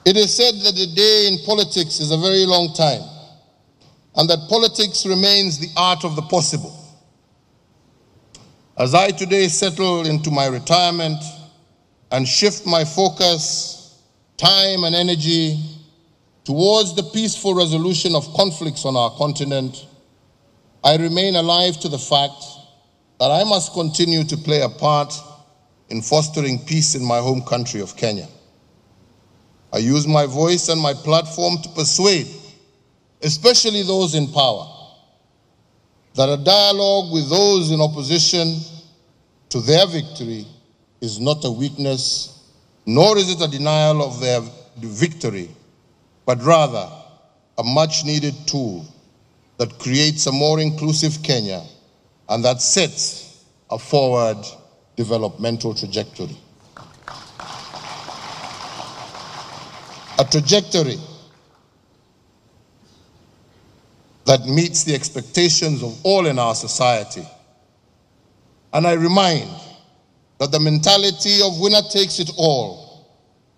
It is said that a day in politics is a very long time, and that politics remains the art of the possible. As I today settle into my retirement and shift my focus, time and energy towards the peaceful resolution of conflicts on our continent, I remain alive to the fact that I must continue to play a part in fostering peace in my home country of Kenya. I use my voice and my platform to persuade, especially those in power, that a dialogue with those in opposition to their victory is not a weakness, nor is it a denial of their victory, but rather a much-needed tool that creates a more inclusive Kenya and that sets a forward developmental trajectory. A trajectory that meets the expectations of all in our society. And I remind that the mentality of winner takes it all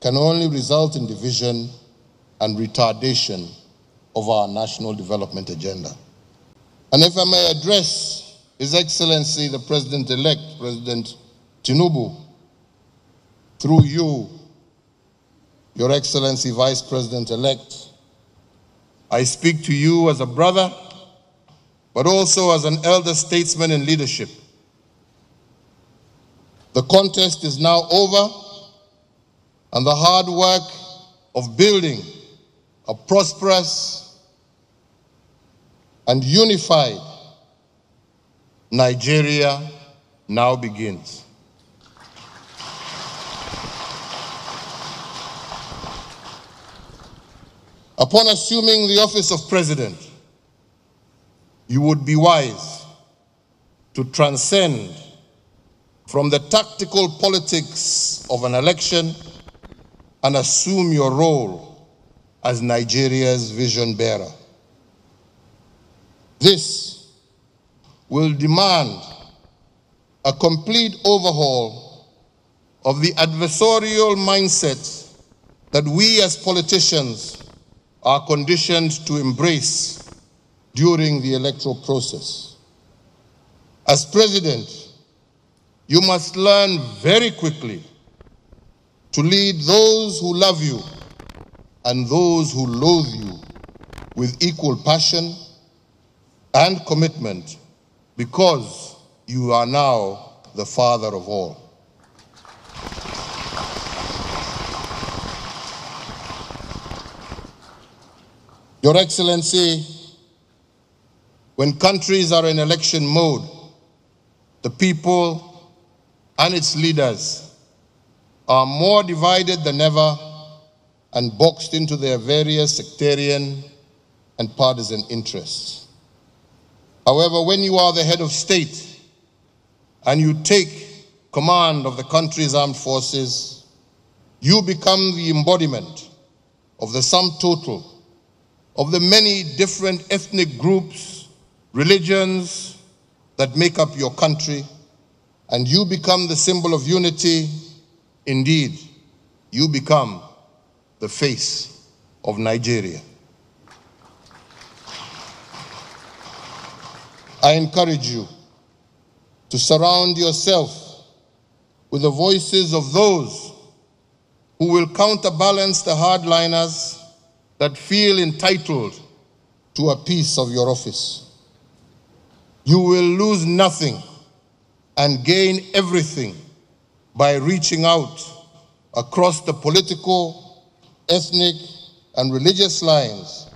can only result in division and retardation of our national development agenda. And if I may address His Excellency the President-elect, President Tinubu, through you, Your Excellency Vice President-elect, I speak to you as a brother, but also as an elder statesman in leadership. The contest is now over, and the hard work of building a prosperous and unified Nigeria now begins. Upon assuming the office of president, you would be wise to transcend from the tactical politics of an election and assume your role as Nigeria's vision bearer. This will demand a complete overhaul of the adversarial mindset that we as politicians are conditioned to embrace during the electoral process. As president, you must learn very quickly to lead those who love you and those who loathe you with equal passion and commitment, because you are now the father of all. Your Excellency, when countries are in election mode, the people and its leaders are more divided than ever and boxed into their various sectarian and partisan interests. However, when you are the head of state and you take command of the country's armed forces, you become the embodiment of the sum total of the many different ethnic groups, religions that make up your country, and you become the symbol of unity. Indeed, you become the face of Nigeria. I encourage you to surround yourself with the voices of those who will counterbalance the hardliners that feel entitled to a piece of your office. You will lose nothing and gain everything by reaching out across the political, ethnic, and religious lines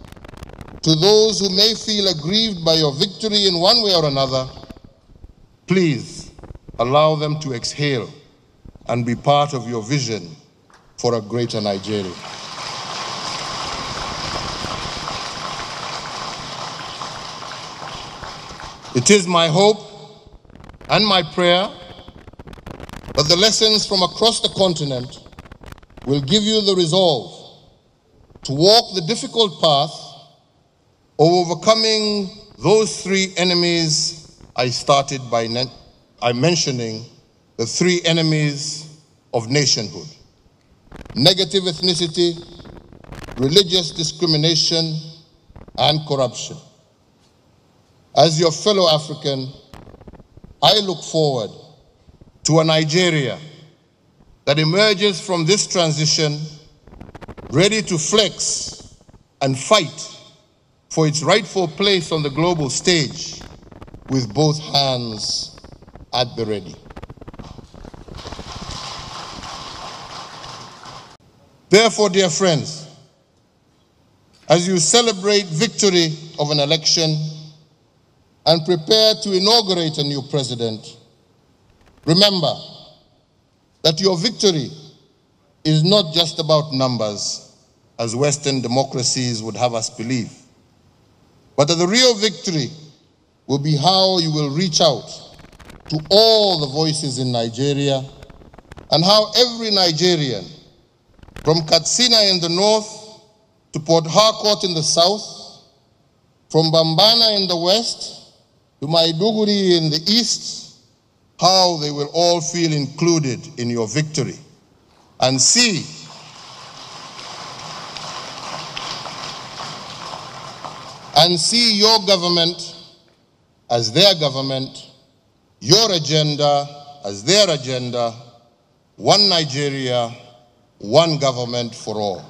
to those who may feel aggrieved by your victory in one way or another. Please allow them to exhale and be part of your vision for a greater Nigeria. It is my hope and my prayer that the lessons from across the continent will give you the resolve to walk the difficult path of overcoming those three enemies I started by mentioning, the three enemies of nationhood: negative ethnicity, religious discrimination, and corruption. As your fellow African, I look forward to a Nigeria that emerges from this transition ready to flex and fight for its rightful place on the global stage with both hands at the ready. Therefore, dear friends, as you celebrate victory of an election and prepare to inaugurate a new president, remember that your victory is not just about numbers, as Western democracies would have us believe, but that the real victory will be how you will reach out to all the voices in Nigeria and how every Nigerian, from Katsina in the north to Port Harcourt in the south, from Bambana in the west to Maiduguri in the east, how they will all feel included in your victory and see your government as their government, your agenda as their agenda, one Nigeria, one government for all.